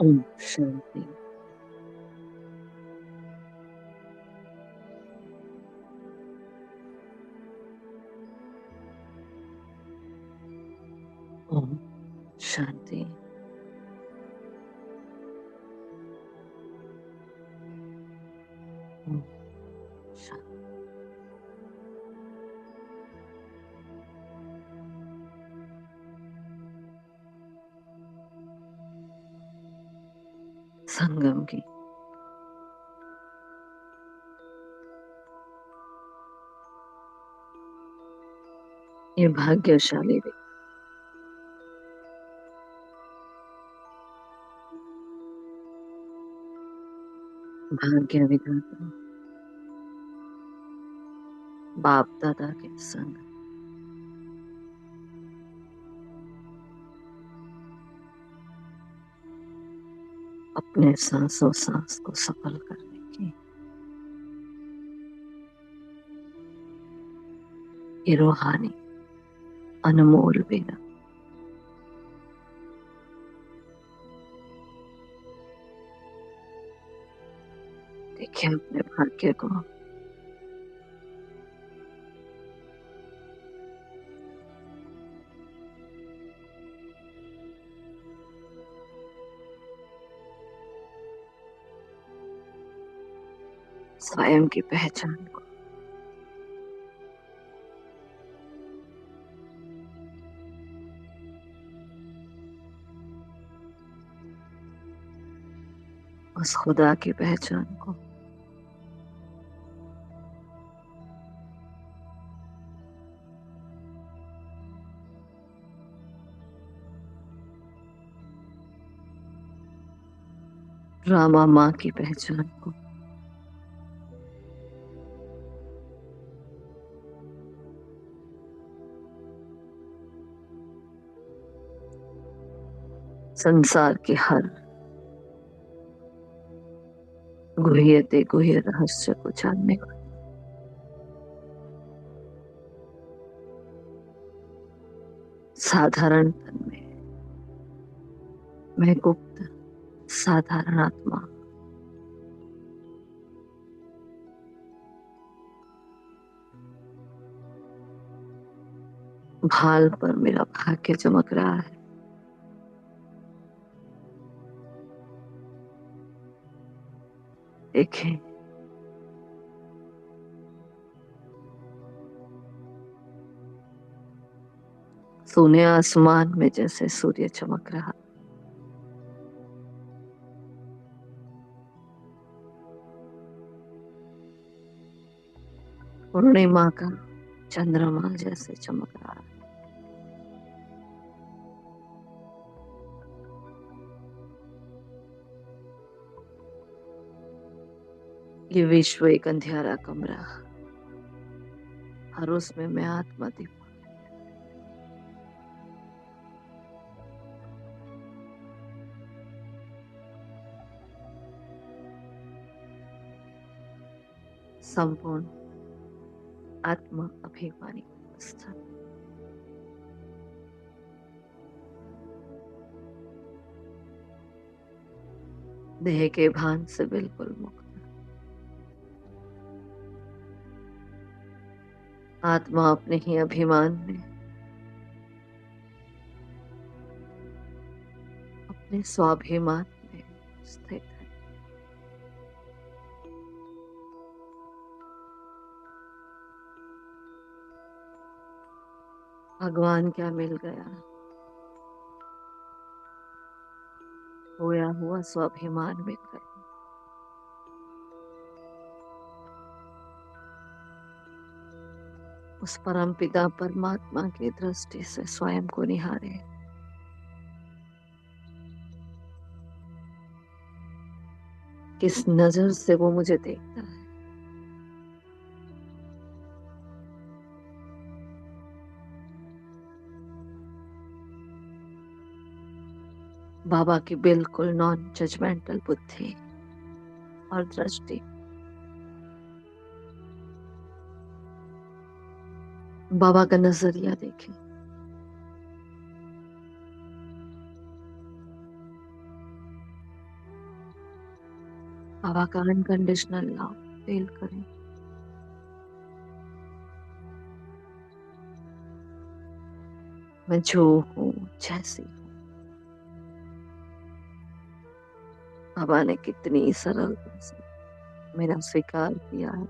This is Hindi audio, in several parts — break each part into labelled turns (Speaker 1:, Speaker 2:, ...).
Speaker 1: ओम शांति। ओम शांति। ओम शांति। संगम की ये भाग्यशाली व्यक्ति भाग्य विधाता बाप दादा के संग अपने सांसों सांस को सफल करने की ये रूहानी अनमोल बेरा। देखिए अपने भाग्य को स्वयं की पहचान को उस खुदा की पहचान को रामा माँ की पहचान को संसार के हर गुह्यते गुह्य रहस्य को जानने को साधारण तन में मैं गुप्त साधारण आत्मा भाल पर मेरा भाग्य चमक रहा है। देखें सोने आसमान में जैसे सूर्य चमक रहा। पूर्णिमा का चंद्रमा जैसे चमक रहा है। ये विश्व एक अंधियारा कमरा और उसमें मैं आत्मा दीप संपूर्ण आत्मा अभिमानी अवस्था। देह के भान से बिल्कुल मुक्त। आत्मा अपने ही अभिमान में अपने स्वाभिमान में स्थित है। भगवान क्या मिल गया, खोया हुआ स्वाभिमान मिल गया। उस परम पिता परमात्मा की दृष्टि से स्वयं को निहारे। किस नजर से वो मुझे देखता है। बाबा की बिल्कुल नॉन जजमेंटल बुद्धि और दृष्टि बाबा का नजरिया देखें। बाबा का अनकंडीशनल लव फील करें। मैं जो हूँ, जैसी हूँ, बाबा ने कितनी सरलता से मेरा स्वीकार किया है।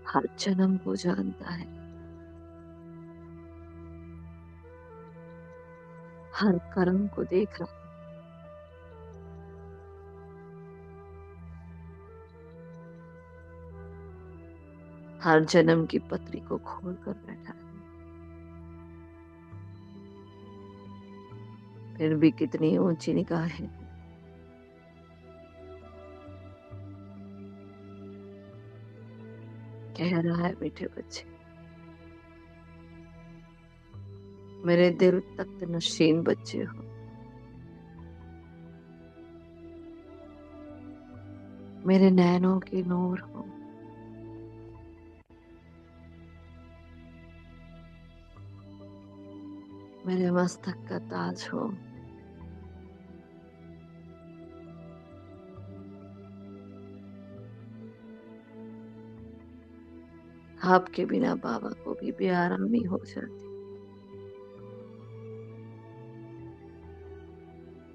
Speaker 1: हर जन्म को जानता है, हर कर्म को देख रहा है। हर जन्म की पत्री को खोल कर बैठा है। फिर भी कितनी ऊंची निगाहें। कह रहा है, मीठे बच्चे, मेरे दिल तख्त नशीन बच्चे हो। मेरे नैनों की नूर हो। मेरे मस्तक का ताज हो। आपके बिना बाबा को भी बेआरामी हो जाती।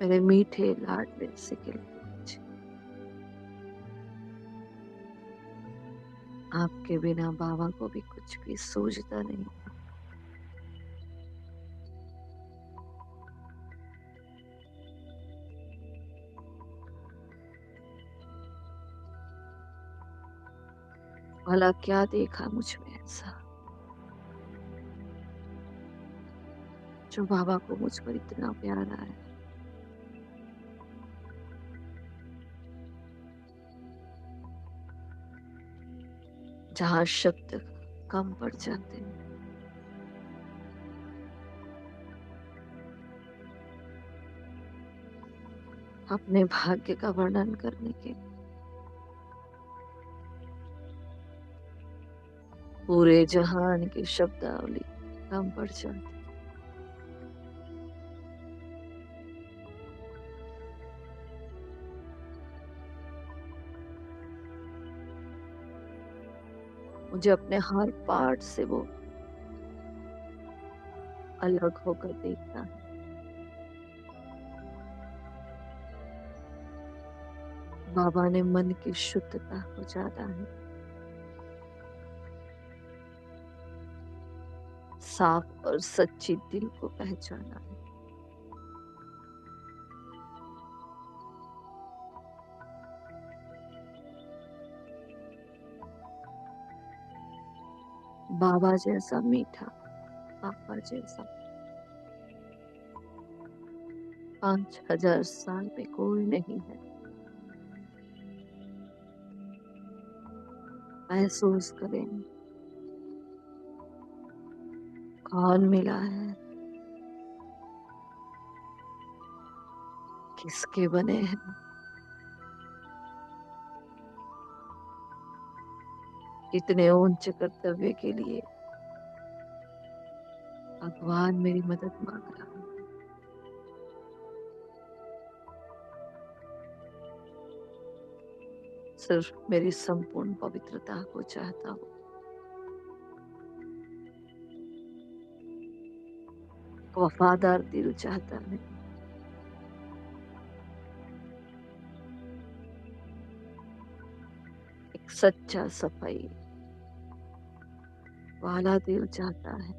Speaker 1: मेरे मीठे लाडले से खिलते बच्चे, आपके बिना बाबा को भी कुछ भी सूझता नहीं। भला क्या देखा मुझ में ऐसा, जो बाबा को मुझ पर इतना प्यारा है। जहाँ शब्द कम पड़ जाते हैं, अपने भाग्य का वर्णन करने के पूरे जहान की शब्दावली कम पड़ जाती। मुझे अपने हर पार्ट से वो अलग होकर देखता है। बाबा ने मन की शुद्धता को जाना है, साफ और सच्ची दिल को पहचाना है। बाबा जैसा मीठा, पापा जैसा 5000 साल में कोई नहीं है। महसूस करें, कौन मिला है, किसके बने हैं, कितने ऊंचे कर्तव्य के लिए भगवान मेरी मदद मांग रहा है। सिर्फ मेरी संपूर्ण पवित्रता को चाहता हूँ। वफादार दिल चाहता है, एक सच्चा सफाई वाला दिल चाहता है।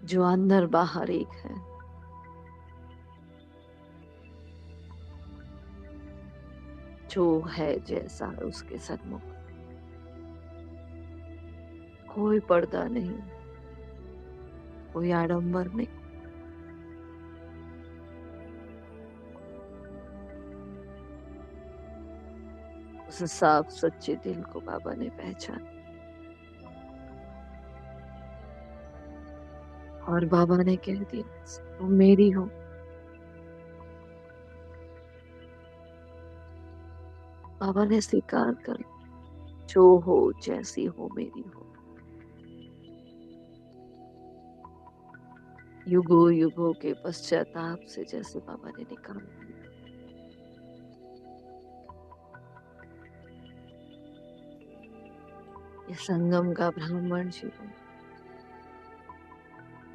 Speaker 1: जो अंदर बाहर एक है। जो है जैसा उसके सन्मुख कोई पर्दा नहीं, कोई आडंबर नहीं। उस साफ सच्चे दिल को बाबा ने पहचाना और बाबा ने कह दिया, तुम मेरी हो। बाबा ने स्वीकार कर लिया। जो हो जैसी हो मेरी हो। युगों युगों के पश्चाताप से जैसे बाबा ने निकाल दिया। ये संगम का ब्राह्मण जीवन,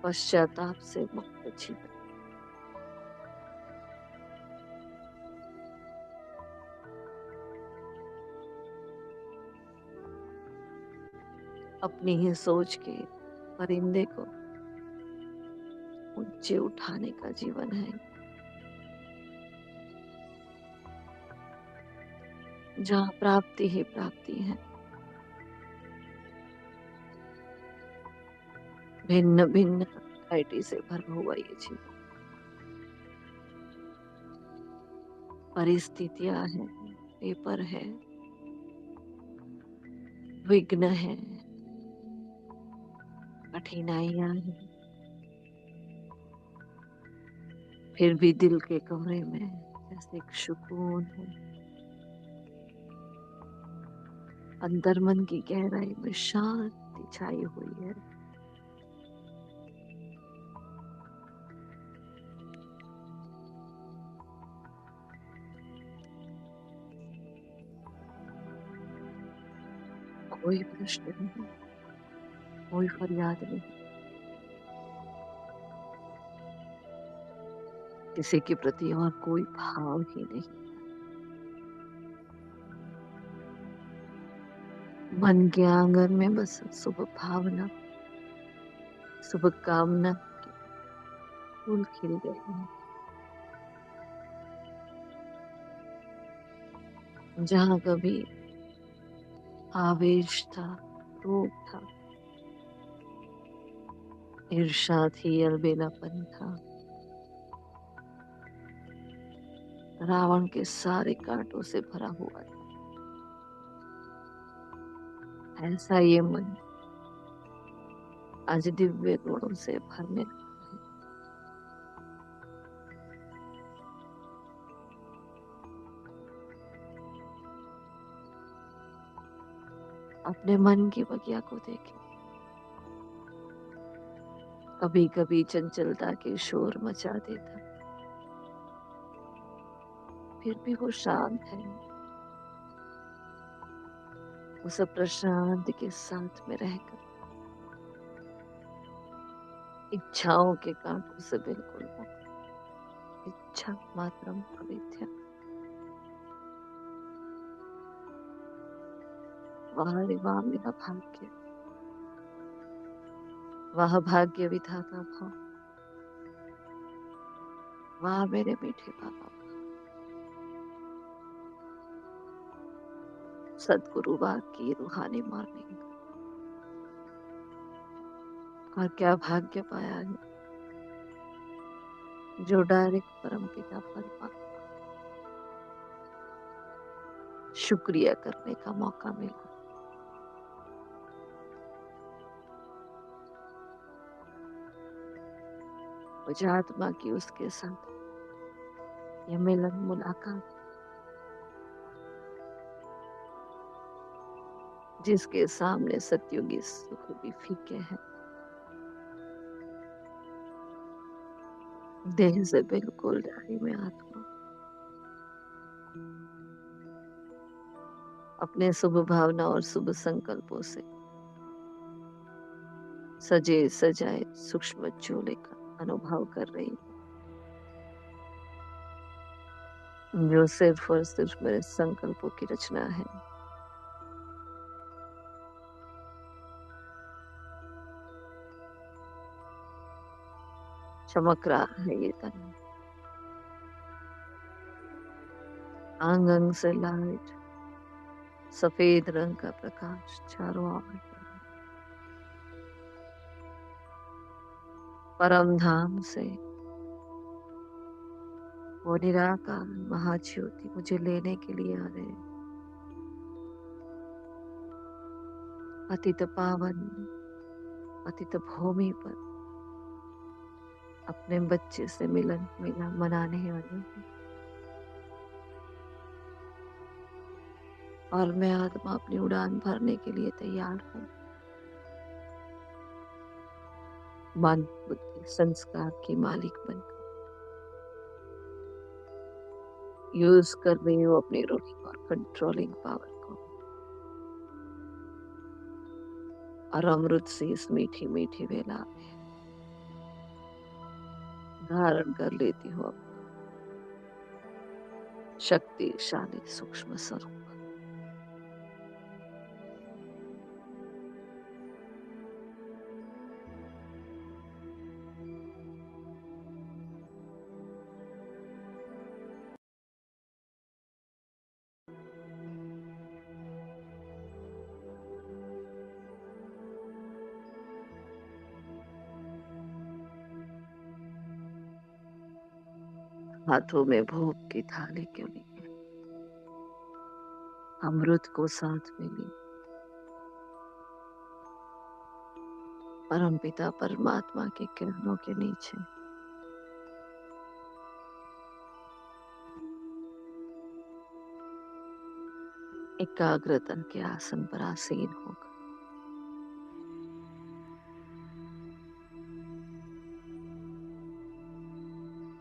Speaker 1: पश्चाताप से मुक्त जीवन। अपनी ही सोच के परिंदे को ऊंचे उठाने का जीवन है, जहाँ प्राप्ति ही प्राप्ति है। भिन्न भिन्न वैरायटी से भरा हुआ ये जीवन। परिस्थितियां हैं, पेपर है, विघ्न है, कठिनाइयां हैं, फिर भी दिल के कमरे में जैसे एक सुकून है। अंतर मन की गहराई में शांति छाई हुई है। कोई प्रश्न नहीं, कोई फरियाद नहीं, किसी के प्रति और कोई भाव ही नहीं। मन के आंगन में बस शुभ भावना, शुभ कामना के फूल खिल गए हैं। जहाँ कभी आवेश था, क्रोध था, ईर्ष्या थी, अलबेलापन था, रावण के सारे कांटों से भरा हुआ था, ऐसा ये मन आज दिव्य गुणों से भरने लगा है। अपने मन की बगिया को देखें। कभी कभी चंचलता के शोर मचा देता, फिर भी वो शांत है। उस प्रशांत के साथ में रहकर इच्छाओं के कांटों से बिल्कुल मुक्त, इच्छा मात्रम अविद्या। वाह रे वाह मेरा भाग्य, वाह भाग्य विधाता भाव, वाह मेरे मीठे बाबा। सदगुरु वाह की रूहानी मॉर्निंग। और क्या भाग्य पाया है जो डायरेक्ट परमपिता परमात्मा शुक्रिया करने का मौका मिला। मुझे आत्मा की उसके साथ ये मिलन मुलाकात, जिसके सामने सतयुगी सुख भी फीके हैं, देह से बिल्कुल डारी में आत्मा। अपने शुभ भावना और शुभ संकल्पों से सजे सजाए सूक्ष्म चोले का अनुभव कर रही हूँ, जो सिर्फ और सिर्फ मेरे संकल्पों की रचना है। चमक रहा है ये तन, अंग अंग से लाइट, सफेद रंग का प्रकाश चारों ओर है। परम धाम से वो निराकार महाज्योति मुझे लेने के लिए आ रहे हैं। पतित पावन पतित भूमि पर अपने बच्चे से मिलन मिला मनाने वाले हैं। और मैं आत्मा अपनी उड़ान भरने के लिए तैयार हूँ। मन, बुद्धि, संस्कार की मालिक बनकर यूज कर रही हूँ अपनी रूलिंग और कंट्रोलिंग पावर को, और अमृत से इस मीठी मीठी वेला में धारण कर लेती हूँ अपना शक्तिशाली सूक्ष्म स्वरूप। हाथों में भोग की थाली क्यों लिए, अमृत को साथ में लिए, परम पिता परमात्मा के किरणों के नीचे एकाग्रता के आसन पर आसीन होकर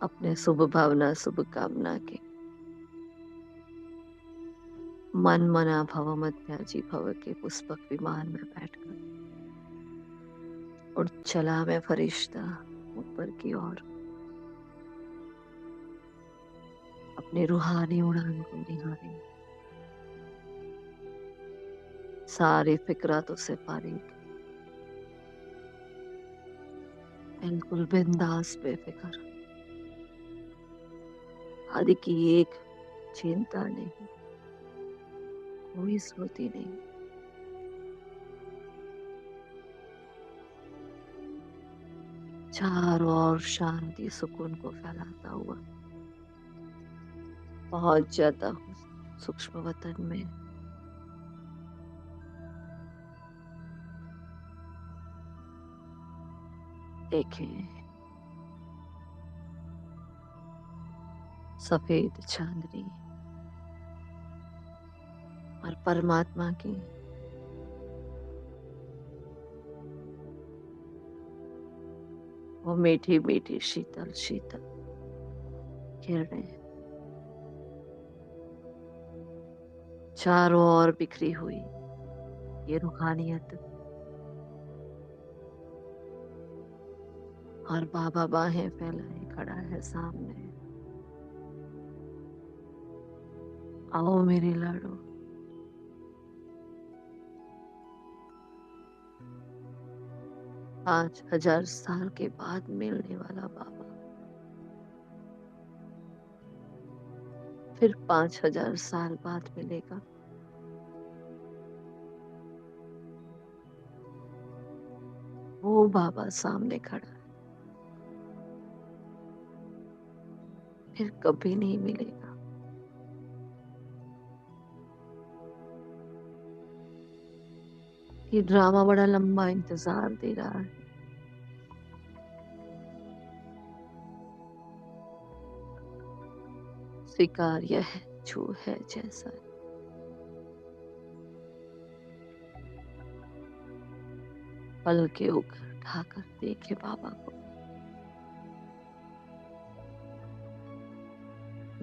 Speaker 1: अपने शुभ भावना शुभ कामना के मन मना भव मध्याजी भव के पुष्पक विमान में बैठकर और चला मैं फरिश्ता ऊपर की ओर अपनी रूहानी उड़ान को निहारे, सारी फिक्रातों से फारिग, बिल्कुल बिंदास बेफिक्र, आदि की एक चिंता नहीं, कोई स्मृति नहीं, चारों ओर शांति सुकून को फैलाता हुआ पहुंच जाता हूँ सूक्ष्म वतन में। देखें सफेद चांदनी और परमात्मा की वो मीठी मीठी शीतल शीतल किरणें चारों ओर बिखरी हुई, ये रूहानियत, और बाबा बाहें फैलाए खड़ा है सामने। आओ मेरे लाडो, 5000 साल के बाद मिलने वाला बाबा फिर 5000 साल बाद मिलेगा। वो बाबा सामने खड़ा है, फिर कभी नहीं मिलेगा। ये ड्रामा बड़ा लंबा इंतजार दे रहा है। स्वीकार्य है जो है जैसा है। पल के उठाकर देखे बाबा को,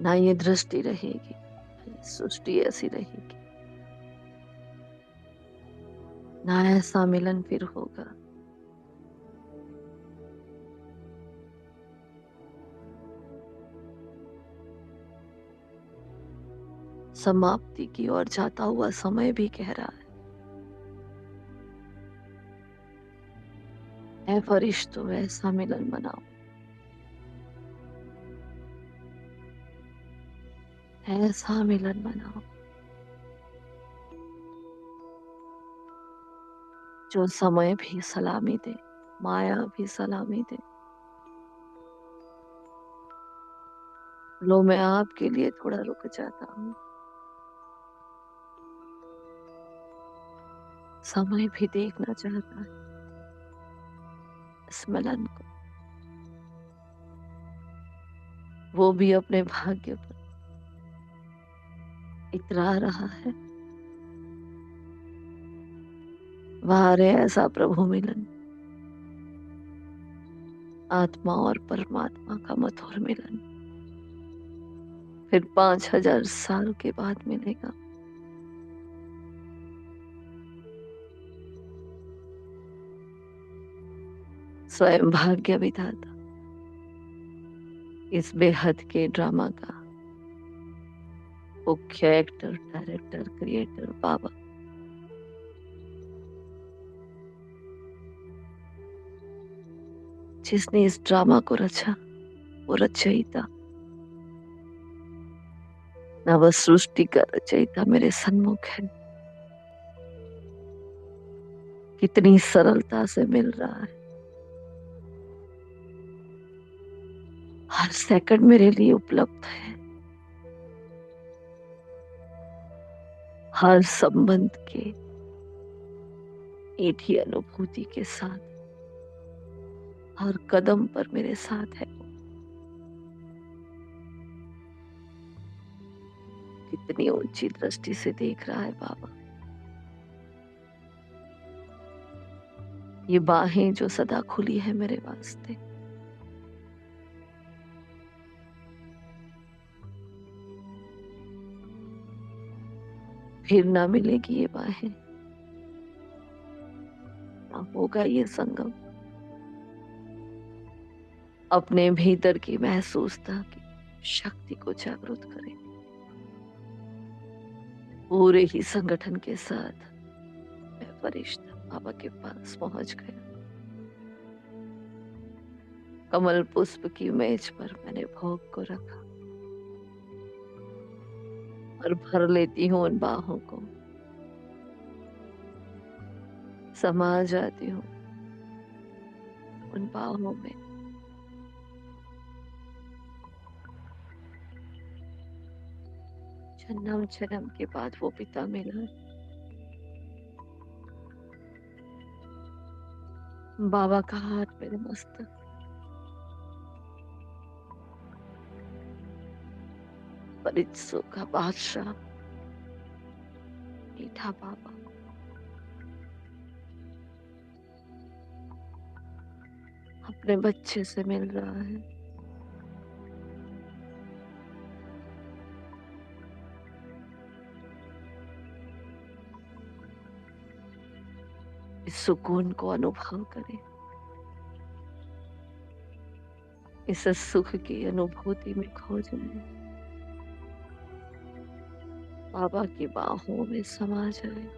Speaker 1: ना ये दृष्टि रहेगी, ना ये सृष्टि ऐसी रहेगी, ना ऐसा मिलन फिर होगा। समाप्ति की ओर जाता हुआ समय भी कह रहा है, ऐ फरिश्तों ऐसा मिलन बनाओ, ऐसा मिलन बनाओ जो समय भी सलामी दे, माया भी सलामी दे। लो मैं आपके लिए थोड़ा रुक जाता हूँ, समय भी देखना चाहता है इस मिलन को। वो भी अपने भाग्य पर इतरा रहा है, वारे ऐसा प्रभु मिलन, आत्मा और परमात्मा का मधुर मिलन फिर 5000 साल के बाद मिलेगा। स्वयं भाग्य विधाता इस बेहद के ड्रामा का मुख्य एक्टर, डायरेक्टर, क्रिएटर बाबा, जिसने इस ड्रामा को रचा वो रचयिता, नव सृष्टि का रचयिता मेरे सन्मुख है। कितनी सरलता से मिल रहा है, हर सेकंड मेरे लिए उपलब्ध है, हर संबंध के मीठी अनुभूति के साथ, हर कदम पर मेरे साथ है। कितनी ऊंची दृष्टि से देख रहा है बाबा। ये बाहें जो सदा खुली है मेरे वास्ते, फिर ना मिलेगी ये बाहें, ना होगा ये संगम। अपने भीतर की महसूसता की शक्ति को जागृत करें। पूरे ही संगठन के साथ मैं फरिश्ता बाबा के पास पहुंच गया। कमल पुष्प की मेज पर मैंने भोग को रखा और भर लेती हूँ उन बाहों को, समा जाती हूँ उन बाहों में। जन्म जन्म के बाद वो पिता मिला, बाबा का हाथ मेरे मस्तक, परित्सों का बादशाह, मीठा बाबा, अपने बच्चे से मिल रहा है। इस सुकून को अनुभव करें, इस सुख की अनुभूति में खो जाए, बाबा की बाहों में समा जाए।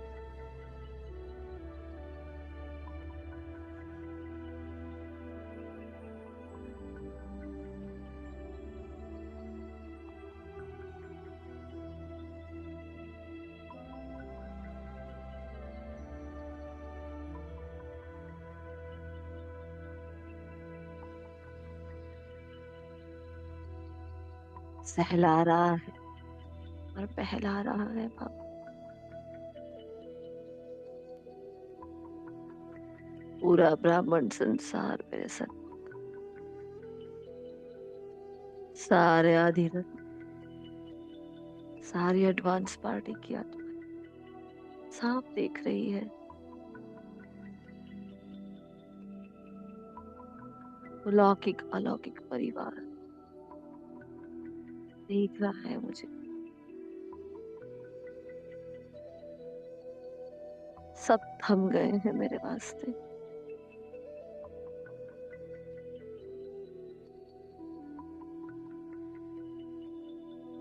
Speaker 1: सहला रहा है और बहला रहा है बाबा। पूरा ब्राह्मण संसार मेरे साथ, सारे अधिरथ, सारी एडवांस पार्टी की आत्मा साफ देख रही है। वो लौकिक अलौकिक परिवार देख रहा है मुझे। सब थम गए हैं मेरे वास्ते।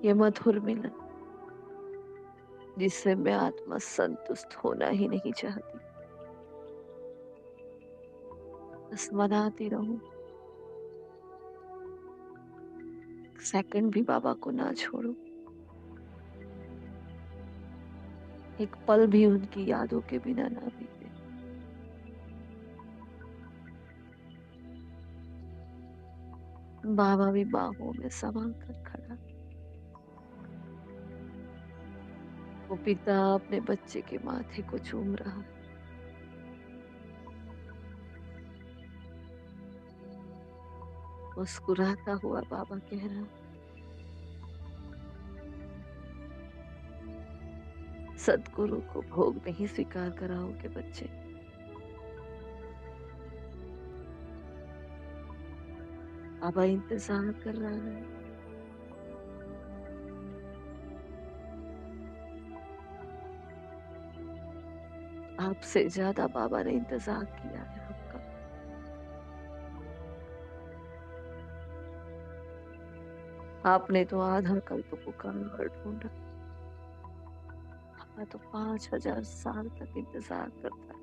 Speaker 1: ये मधुर मिलन जिससे मैं आत्मा संतुष्ट होना ही नहीं चाहती, बस मनाती रहूं, सेकंड भी बाबा को ना छोड़ो, एक पल भी उनकी यादों के बिना ना बीते। बाबा भी बाहों में समा कर खड़ा, वो पिता अपने बच्चे के माथे को चूम रहा है। मुस्कुराता हुआ बाबा कह रहा, सदगुरु को भोग नहीं स्वीकार कराओगे बच्चे, बाबा इंतजार कर रहा है। आपसे ज्यादा बाबा ने इंतजार किया है आपका। आपने तो आधा कल्प पुकारा और ढूंढा, बाबा तो 5000 साल तक इंतजार करता है।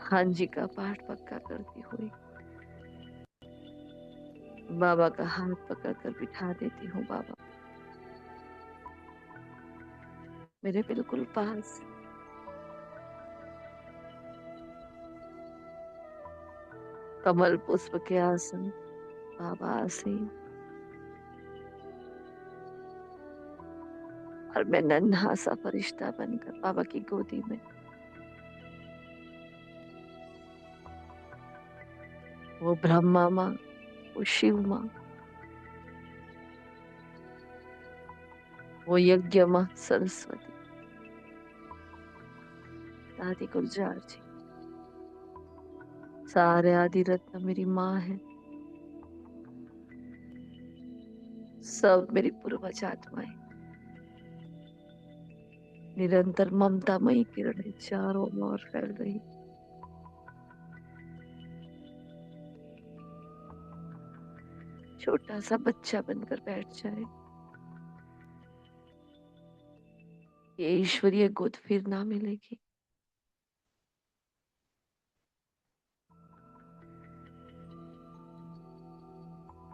Speaker 1: हाँ जी का पाठ पक्का करती हुई बाबा का हाथ पकड़कर बिठा देती हूँ। बाबा मेरे बिल्कुल पास। कमल पुष्प के आसन बाबा आसीन, और मैं नन्हा सा फरिश्ता बनकर बाबा की गोदी में। वो ब्रह्मा माँ, वो शिव माँ, वो यज्ञ माँ सरस्वती, दादी गुलजार जी, सारे आदि रत्न मेरी माँ है। सब मेरी पूर्वज आत्माएं, निरंतर ममतामयी किरणें चारों ओर फैल रही। छोटा सा बच्चा बनकर बैठ जाए, ये ईश्वरीय गोद फिर ना मिलेगी।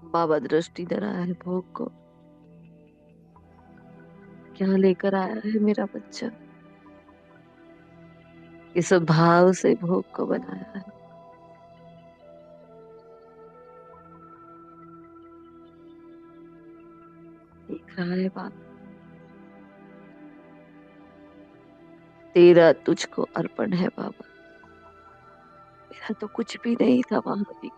Speaker 1: बाबा दृष्टि धरा है भोग को, क्या लेकर आया है मेरा बच्चा, किस भाव से भोग को बनाया है। देख रहा है बाबा, तेरा तुझको अर्पण है बाबा। मेरा तो कुछ भी नहीं था वहां भी,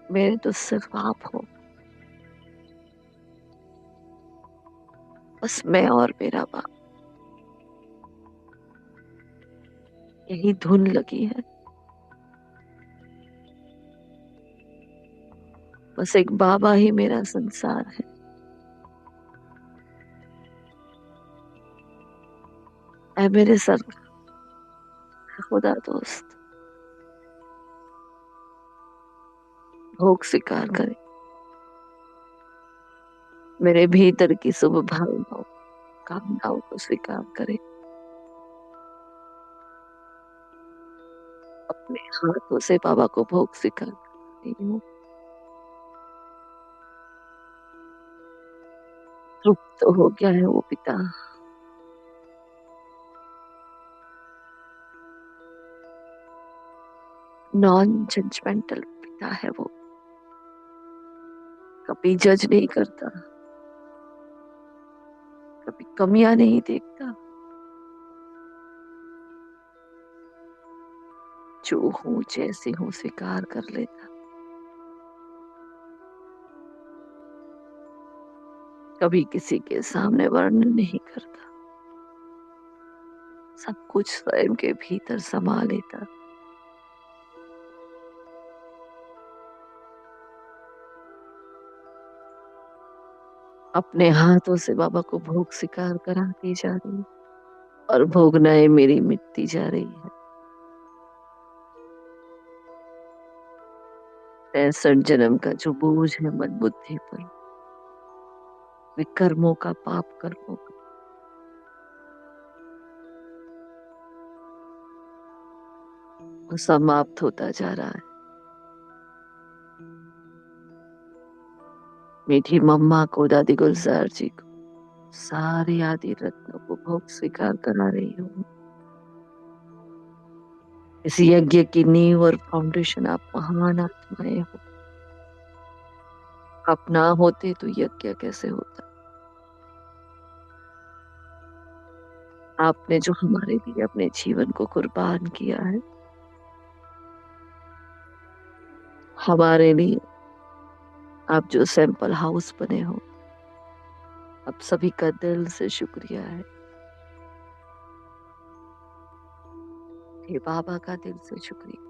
Speaker 1: मेरे तो सिर्फ आप हो। बस मैं और मेरा बाप, यही धुन लगी है। बस एक बाबा ही मेरा संसार है। ऐ मेरे सर का खुदा दोस्त, भोग स्वीकार करे, मेरे भीतर की शुभ भावनाओं कामनाओं को स्वीकार करे। अपने हाथों से बाबा को भोग स्वीकार करती हूँ। तृप्त हो गया है वो पिता, नॉन जजमेंटल पिता है वो, कभी जज नहीं करता, कभी कमियां नहीं देखता। जो हूँ जैसे हूँ स्वीकार कर लेता, कभी किसी के सामने वर्णन नहीं करता, सब कुछ स्वयं के भीतर समा लेता। अपने हाथों से बाबा को भोग स्वीकार कराती जा रही है, और भोगनाएं मेरी मिटती जा रही है। 63 जन्म का जो बोझ है मन बुद्धि पर, विकर्मों का, पाप कर्मों का, वो समाप्त होता जा रहा है। मीठी मम्मा को, दादी गुलजार जी को, सारे आदि रत्नों को भोग स्वीकार करा रही हूँ। इस यज्ञ की नींव और फाउंडेशन आप महान आत्माएं हो। आप ना होते तो यज्ञ कैसे होता। आपने जो हमारे लिए अपने जीवन को कुर्बान किया है, हमारे लिए आप जो सैंपल हाउस बने हो, आप सभी का दिल से शुक्रिया है। हे बाबा का दिल से शुक्रिया,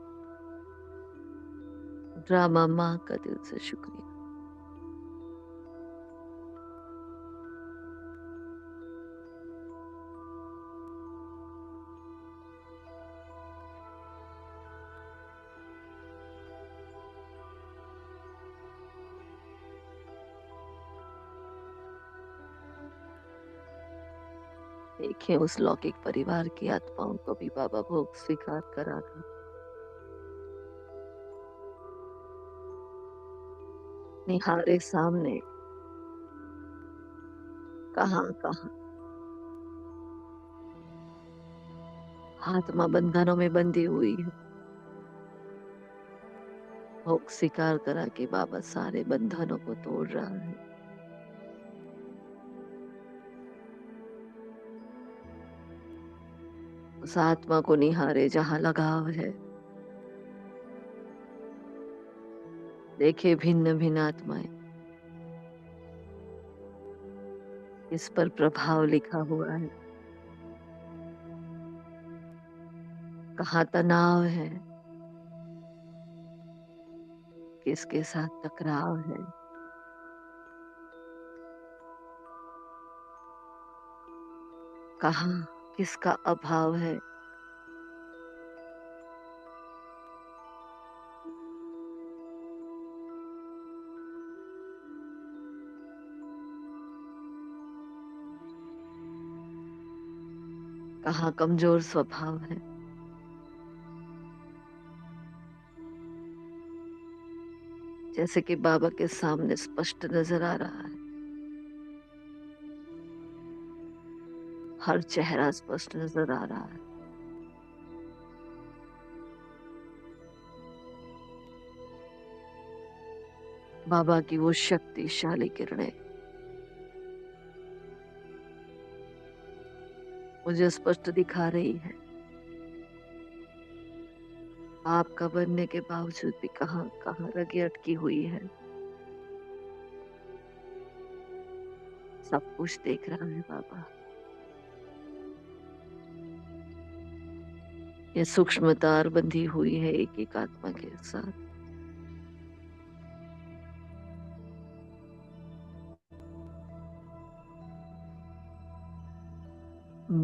Speaker 1: ड्रामा माँ का दिल से शुक्रिया। देखें उस लौकिक परिवार की आत्माओं को भी बाबा भोग स्वीकार करा रहे। निहारे सामने कहाँ कहाँ आत्मा बंधनों में बंधी हुई है। भोग स्वीकार करा के बाबा सारे बंधनों को तोड़ रहा है। उस आत्मा को निहारे जहाँ लगाव है। देखे भिन्न भिन्न आत्माएं, इस पर प्रभाव लिखा हुआ है। कहाँ तनाव है, किसके साथ टकराव है। कहाँ किसका अभाव है। कहाँ कमजोर स्वभाव है। जैसे कि बाबा के सामने स्पष्ट नजर आ रहा है। हर चेहरा स्पष्ट नजर आ रहा है। बाबा की वो शक्तिशाली किरणें मुझे स्पष्ट दिखा रही है। आपका बनने के बावजूद भी कहाँ कहाँ रगे अटकी हुई है। सब कुछ देख रहा है बाबा। ये सूक्ष्म तार बंधी हुई है एक एक आत्मा के साथ।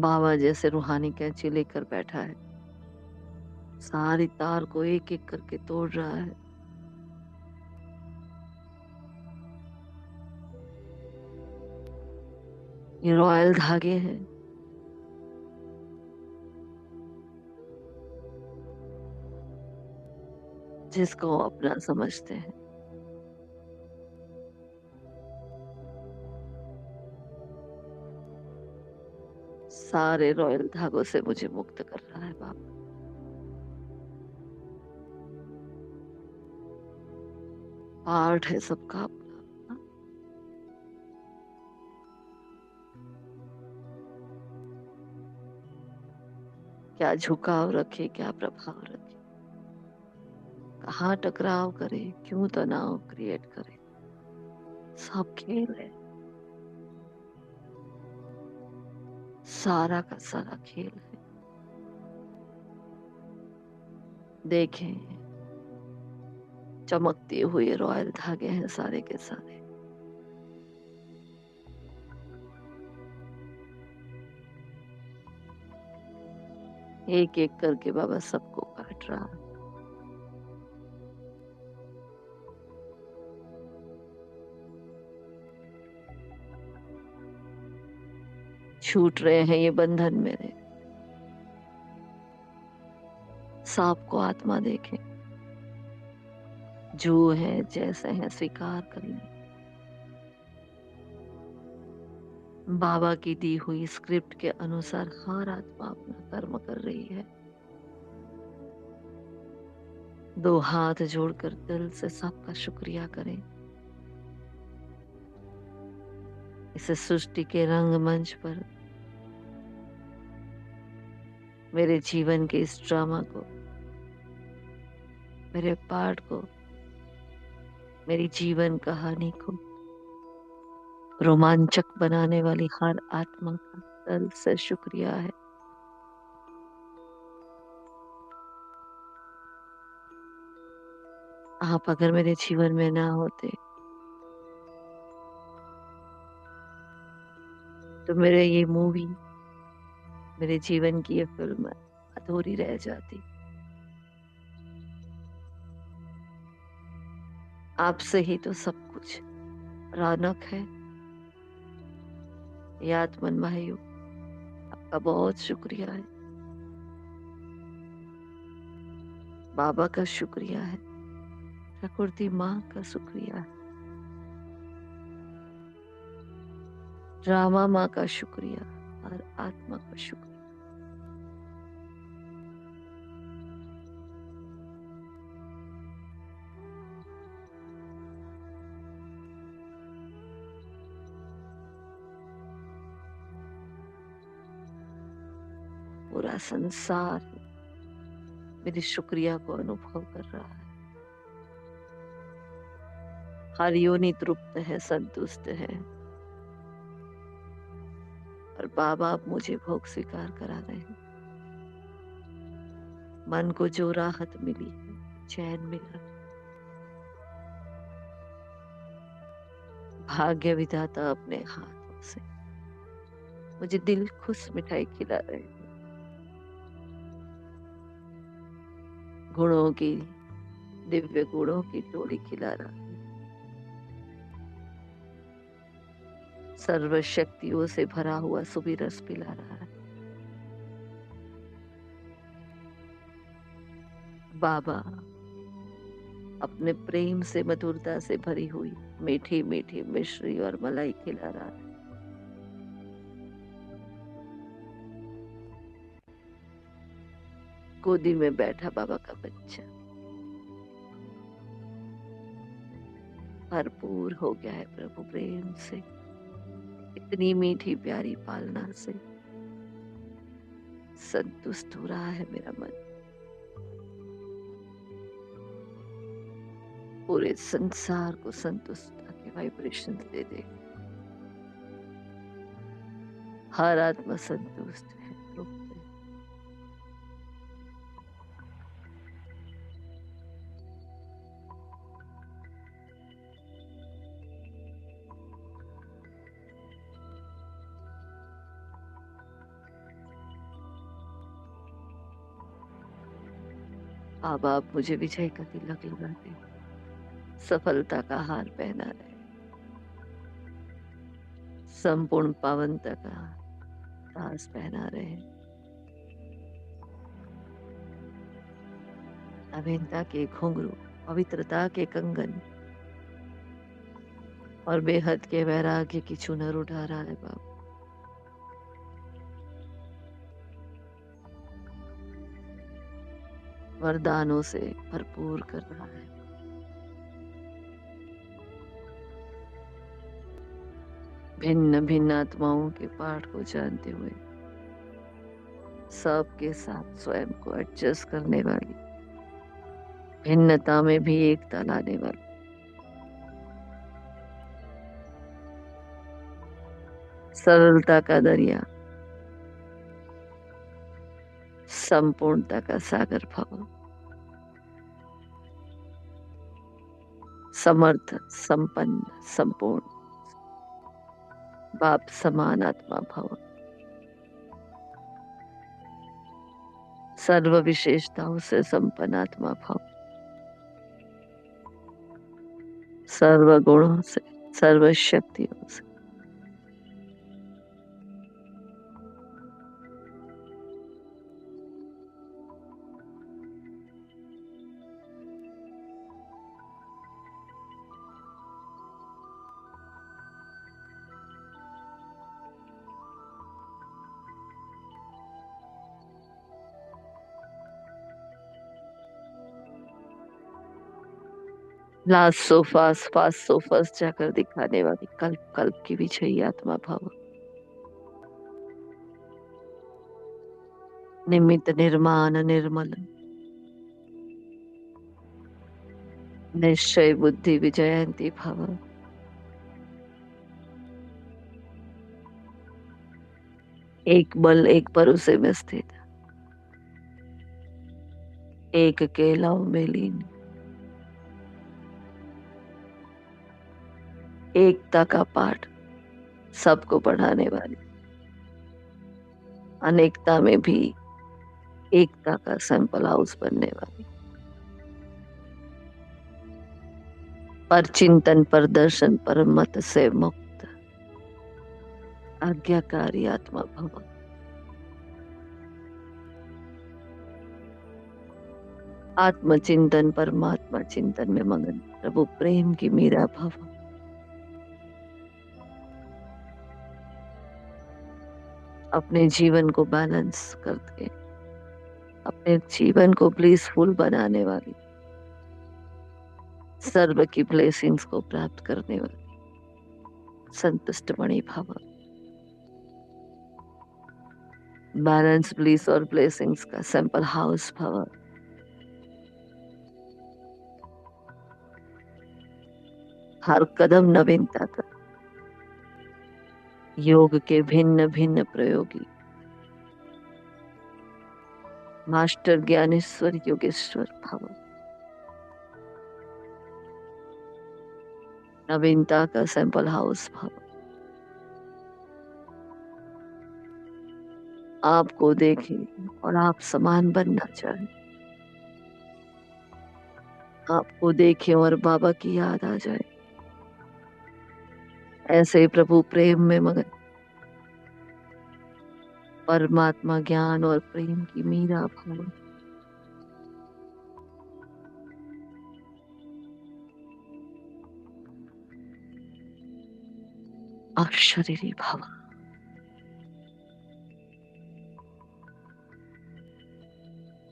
Speaker 1: बाबा जैसे रूहानी कैंची लेकर बैठा है, सारी तार को एक एक करके तोड़ रहा है। ये रॉयल धागे हैं, जिसको अपना समझते हैं। सारे रॉयल धागों से मुझे मुक्त कर रहा है बाबा। पार्ट है सबका अपना अपना। क्या झुकाव रखे, क्या प्रभाव रखे, कहाँ टकराव करे, क्यों तनाव क्रिएट करे, सब खेल है। सारा का सारा खेल है। देखें चमकते हुए रॉयल धागे हैं सारे के सारे। एक एक करके बाबा सबको काट रहा है। छूट रहे हैं ये बंधन मेरे। सांप को आत्मा देखे, जो है जैसे हैं स्वीकार कर ले। बाबा की दी हुई स्क्रिप्ट के अनुसार हर आत्मा अपना कर्म कर रही है। दो हाथ जोड़कर दिल से सबका शुक्रिया करें। इस सृष्टि के रंगमंच पर मेरे जीवन के इस ड्रामा को, मेरे पार्ट को, मेरी जीवन कहानी को रोमांचक बनाने वाली हर आत्मा का दिल से शुक्रिया है। आप अगर मेरे जीवन में ना होते तो मेरे ये मूवी, मेरे जीवन की ये फिल्म अधूरी रह जाती। आपसे ही तो सब कुछ। रौनक है ये आत्मन भाइयों, आपका बहुत शुक्रिया है। बाबा का शुक्रिया है, प्रकृति माँ का शुक्रिया है, ड्रामा माँ का शुक्रिया और आत्मा का शुक्रिया। पूरा संसार मेरी शुक्रिया को अनुभव कर रहा है। हर योनि तृप्त है, संतुष्ट है। और बाबा अब मुझे भोग स्वीकार करा रहे हैं। मन को जो राहत मिली है, चैन मिला, भाग्य विधाता अपने हाथों से मुझे दिल खुश मिठाई खिला रहे हैं। गुणों की, दिव्य गुणों की टोली खिला रहा है। सर्व शक्तियों से भरा हुआ सुबह पिला रहा है। बाबा अपने प्रेम से, मधुरता से भरी हुई मीठी मीठी मिश्री और मलाई खिला रहा है। गोदी में बैठा बाबा का बच्चा भरपूर हो गया है प्रभु प्रेम से। इतनी मीठी प्यारी पालना से संतुष्ट हो रहा है मेरा मन। पूरे संसार को संतुष्टता के वाइब्रेशन दे दे। हर आत्मा संतुष्ट है, तृप्त है। बाबा आप मुझे विजय का तिलक लगा दे, सफलता का हार पहना रहे, संपूर्ण पावनता का ताज पहना रहे, नवीनता के घुंघरू, पवित्रता के कंगन और बेहद के वैराग्य की चुनर उठा रहा है बाबा। वरदानों से भरपूर कर रहा है। भिन्न भिन्न आत्माओं के पाठ को जानते हुए सबके साथ स्वयं को एडजस्ट करने वाली, भिन्नता में भी एकता लाने वाली, सरलता का दरिया, संपूर्णता का सागर भव, समर्थ, संपन्न, संपूर्ण, बाप समान आत्मा भव, सर्व विशेषताओं से संपन्न आत्मा भव, सर्व गुणों से, सर्व शक्तियों से। लास्ट सोफास, फास्ट सोफास जाकर दिखाने वाली कल्प कल्प की विजयी आत्मा भव, निमित्त निर्माण निर्मल, निश्चय बुद्धि विजयंती भव, एक बल एक भरोसे में स्थित, एक के लव में लीन, एकता का पाठ सबको पढ़ाने वाली, अनेकता में भी एकता का सैंपल हाउस बनने वाली, पर चिंतन पर दर्शन पर मत से मुक्त, आज्ञाकारी आत्मा भव। आत्मचिंतन परमात्मा चिंतन में मगन, प्रभु प्रेम की मीरा भव। अपने जीवन को बैलेंस करके, अपने जीवन को ब्लिसफुल बनाने वाली, सर्व की ब्लेसिंग्स को प्राप्त करने वाली, संतुष्ट मणि भव। बैलेंस ब्लिस और ब्लेसिंग्स का सैंपल हाउस भव। हर कदम नवीनता का, योग के भिन्न भिन्न प्रयोगी, मास्टर ज्ञानेश्वर योगेश्वर भव। नवीनता का सैंपल हाउस भव। आपको देखे और आप समान बनना चाहे, आपको देखे और बाबा की याद आ जाए, ऐसे प्रभु प्रेम में मगन, परमात्मा ज्ञान और प्रेम की मीरा भव। आश्चर्य भव।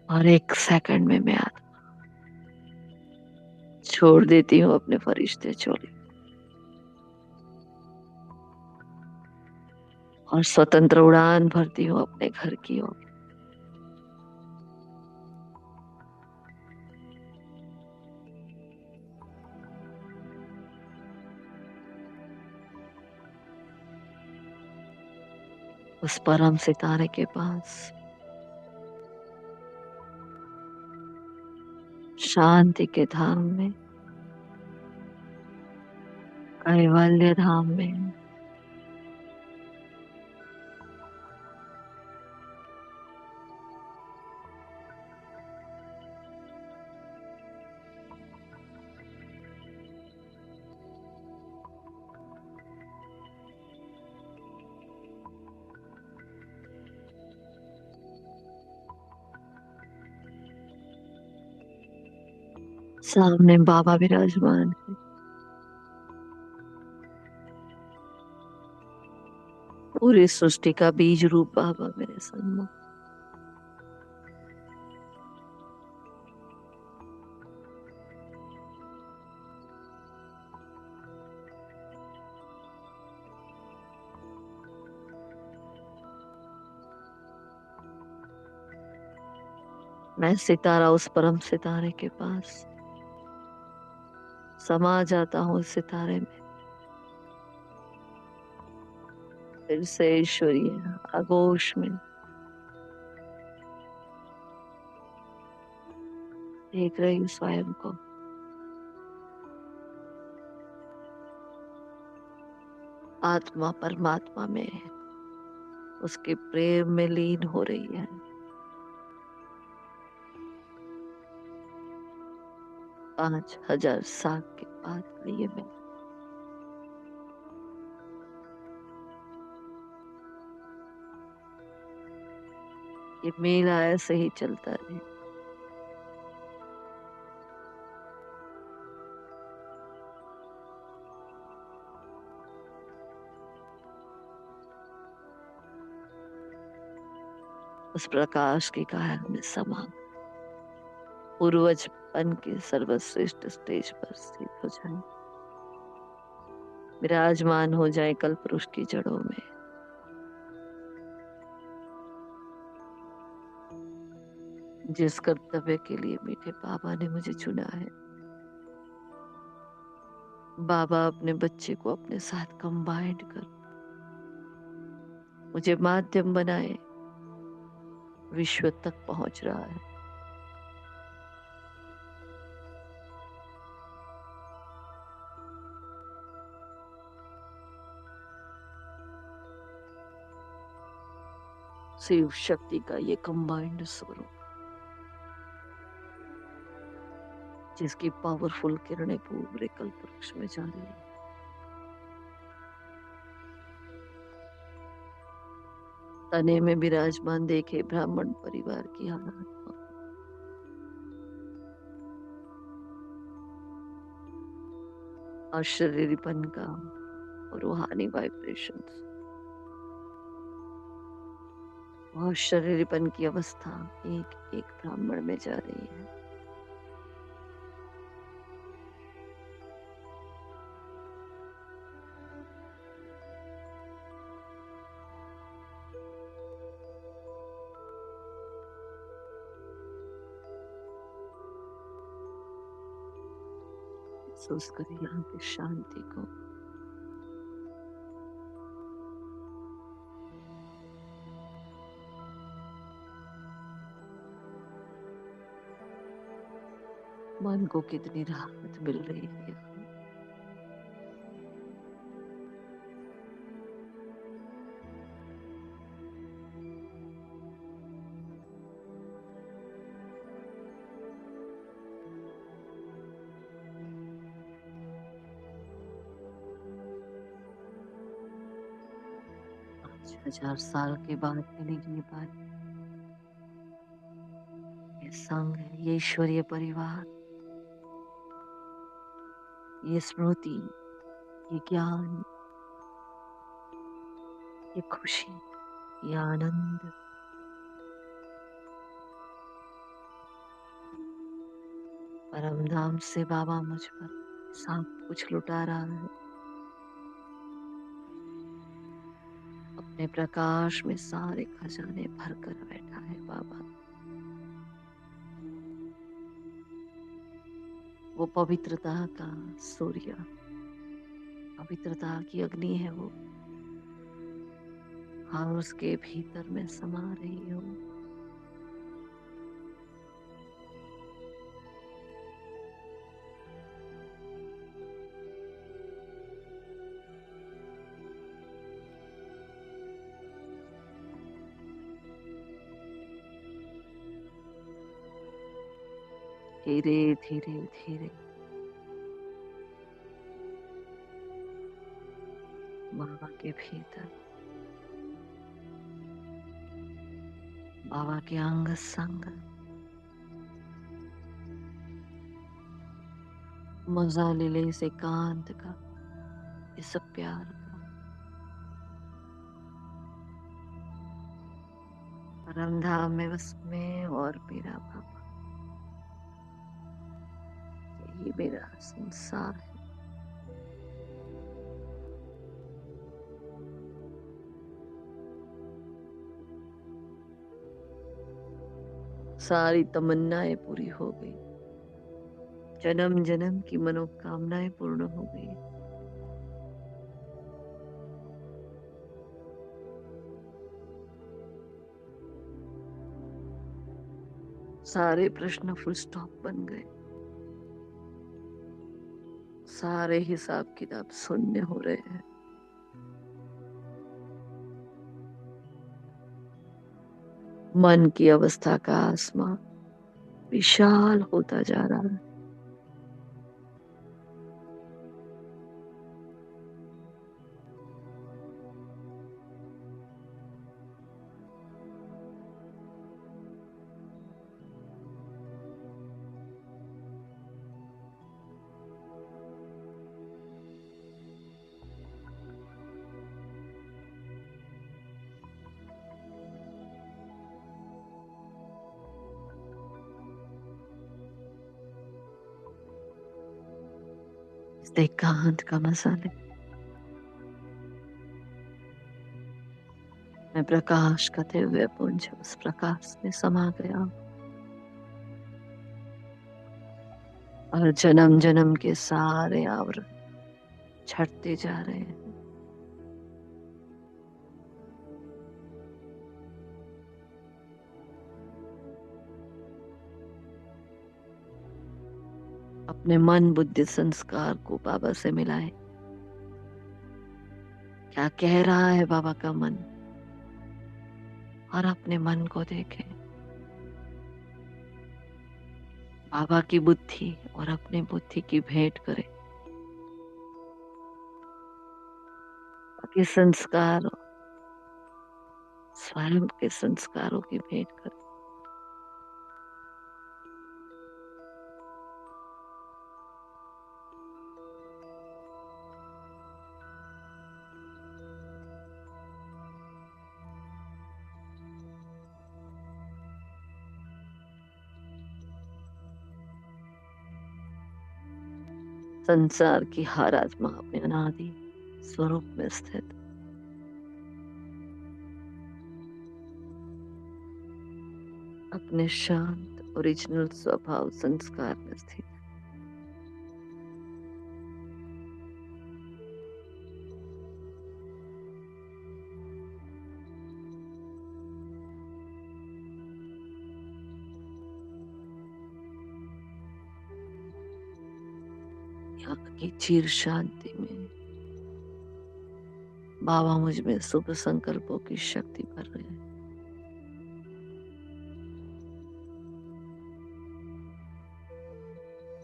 Speaker 1: और एक सेकंड में मैं छोड़ देती हूँ अपने फरिश्ते चोले और स्वतंत्र उड़ान भरती हूँ अपने घर की ओर। उस परम सितारे के पास, शांति के धाम में, कैवल्य धाम में, सामने बाबा विराजमान है। पूरी सृष्टि का बीज रूप बाबा मेरे सन्मुख। मैं सितारा उस परम सितारे के पास समा जाता हूँ, उस सितारे में फिर से ईश्वरीय आगोश में देख रही हूँ स्वयं को। आत्मा परमात्मा में है, उसके प्रेम में लीन हो रही है। 5000 साल के बाद लिए मैं ये मेला ऐसे ही चलता रहे। उस प्रकाश की काया में समा पूर्वजपन के सर्वश्रेष्ठ स्टेज पर स्थित हो जाए, विराजमान हो जाए कल पुरुष की जड़ों में। जिस कर्तव्य के लिए मीठे बाबा ने मुझे चुना है, बाबा अपने बच्चे को अपने साथ कंबाइंड कर मुझे माध्यम बनाए, विश्व तक पहुंच रहा है। शिव शक्ति का ये कंबाइंड स्वरूप, जिसकी पावरफुल किरणें पूरे कल्प वृक्ष में जा रही है। तने में विराजमान देखे ब्राह्मण परिवार की हालत, अशरीरीपन का और रूहानी वाइब्रेशंस, वह शरीरीपन की अवस्था एक एक ब्राह्मण में जा रही है। महसूस करें यहाँ की शांति को। मन को कितनी राहत मिल रही है। आज 1000 साल के बाद मिलेगी ये बात, ये संग, ये ईश्वरीय परिवार, ये स्मृति, ये ज्ञान, ये खुशी, ये आनंद। परम धाम से बाबा मुझ पर सब कुछ लुटा रहा है। अपने प्रकाश में सारे खजाने भर कर बैठा है बाबा। वो पवित्रता का सूर्य, पवित्रता की अग्नि है वो, हाँ उसके भीतर मैं समा रही हूँ। धीरे धीरे धीरे बाबा के भीतर, बाबा के अंग संग मजा ले ले इस एकांत का, इस प्यार का। परम धाम में बस मैं और मेरा बाबा, यही मेरा संसार है। सारी तमन्नाएं पूरी हो गई, जन्म जन्म की मनोकामनाएं पूर्ण हो गई। सारे प्रश्न फुल स्टॉप बन गए, सारे हिसाब किताब शून्य हो रहे हैं। मन की अवस्था का आसमां विशाल होता जा रहा है। इस एकांत का मजा ले। मैं प्रकाश का दिव्य पुंज उस प्रकाश में समा गया और जन्म जन्म के सारे आवरण छटते जा रहे हैं। अपने मन बुद्धि संस्कार को बाबा से मिलाए। क्या कह रहा है बाबा का मन, और अपने मन को देखें। बाबा की बुद्धि और अपनी बुद्धि की भेंट करें, ताकि संस्कार स्वयं के संस्कारों की भेंट करें। संसार की हर आत्मा अपने अनादि स्वरूप में स्थित, अपने शांत ओरिजिनल स्वभाव संस्कार में स्थित है। यहाँ की चीर शांति में बाबा मुझ में शुभ संकल्पों की शक्ति भर रहे हैं।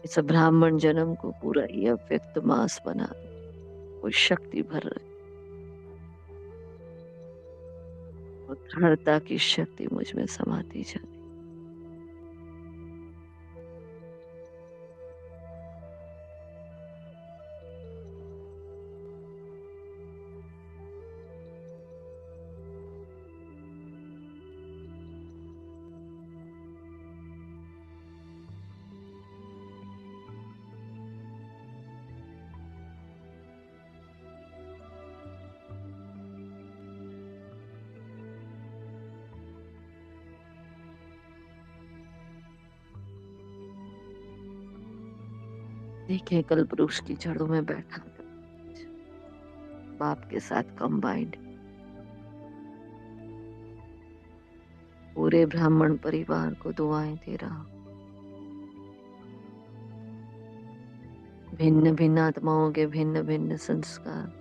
Speaker 1: इस ब्राह्मण जन्म को पूरा ही अव्यक्त मास बना दो, वो शक्ति भर रहे, और दृढ़ता की शक्ति मुझ में समाती जाती। देखिए, कल्प वृक्ष की जड़ों में बैठा बाप के साथ कंबाइंड पूरे ब्राह्मण परिवार को दुआएं दे रहा। भिन्न भिन्न आत्माओं के भिन्न भिन्न संस्कार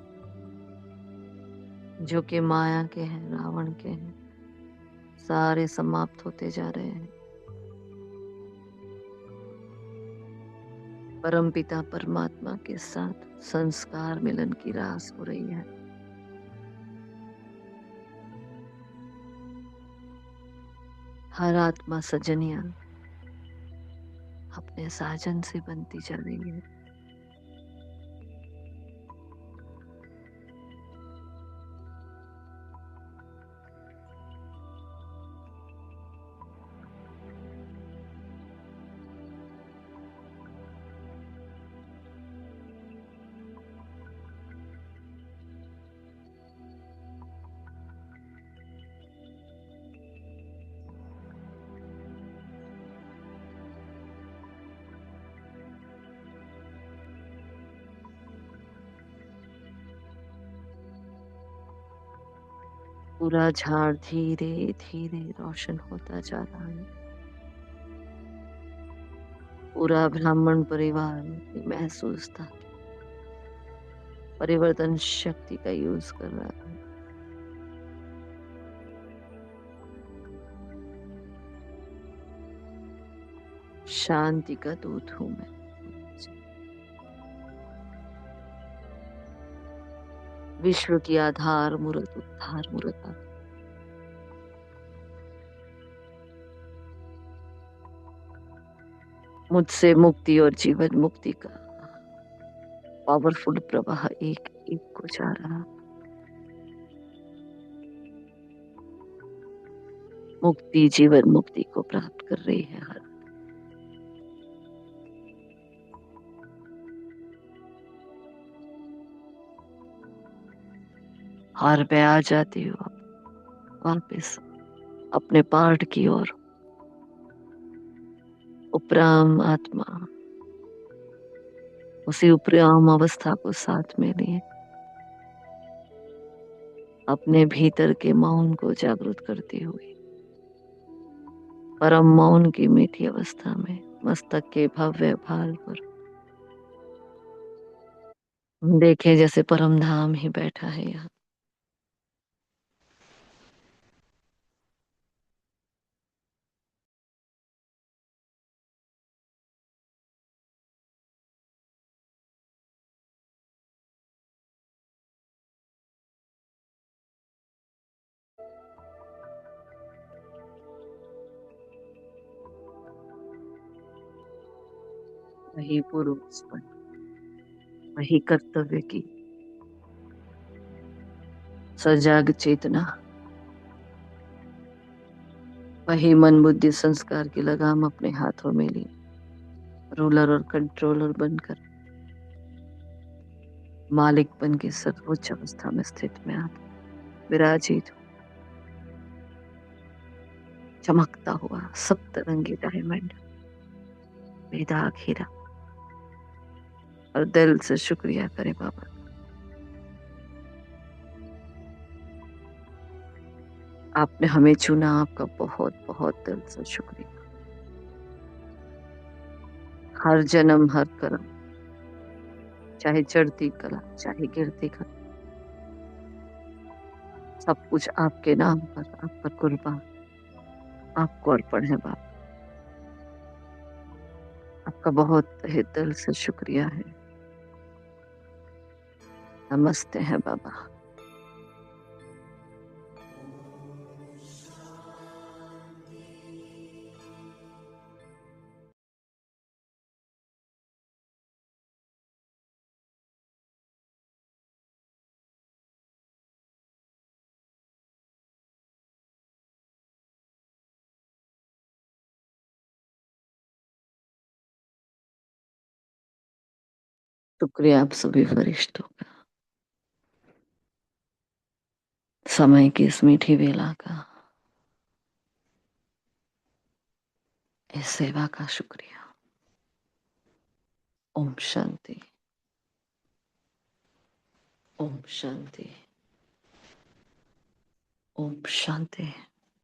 Speaker 1: जो कि माया के हैं, रावण के हैं, सारे समाप्त होते जा रहे हैं। परम पिता परमात्मा के साथ संस्कार मिलन की रास हो रही है। हर आत्मा सजनिया अपने साजन से बनती जा रही है। पूरा झाड़ धीरे धीरे रोशन होता जा रहा है। पूरा ब्राह्मण परिवार महसूस था, परिवर्तन शक्ति का यूज कर रहा है। शांति का दूत हूं मैं। विश्व की आधार मूर्त उद्धार मूर्त मुझसे मुक्ति और जीवन मुक्ति का पावरफुल प्रवाह एक एक को जा रहा। मुक्ति जीवन मुक्ति को प्राप्त कर रही है हर। हार पे आ जाती हो वापस अपने पार्ट की ओर। उपराम आत्मा उसी उपराम अवस्था को साथ में लिए अपने भीतर के मौन को जागृत करती हुई परम मौन की मीठी अवस्था में मस्तक के भव्य भाल पर देखे जैसे परम धाम ही बैठा है यहाँ। वही पूर्वस्मरण, वही कर्तव्य की सजाग चेतना, वही मन बुद्धि संस्कार की लगाम अपने हाथों में ली, रूलर और कंट्रोलर बनकर मालिक बन के सर्वोच्च अवस्था में स्थित में आप विराजित हो, चमकता हुआ सप्तरंगी डायमंड, बेदाग हीरा। और दिल से शुक्रिया करे बाबा, आपने हमें चुना, आपका बहुत बहुत दिल से शुक्रिया। हर जन्म हर कर्म, चाहे चढ़ती कला चाहे गिरती कला, सब कुछ आपके नाम पर, आप पर कुर्बान, आपको अर्पण है बाबा। आपका बहुत तहे दिल से शुक्रिया है। नमस्ते है बाबा। शुक्रिया आप सभी फरिश्तों का, समय की इस मीठी बेला का, इस सेवा का शुक्रिया। ओम शांति, ओम शांति, ओम शांति।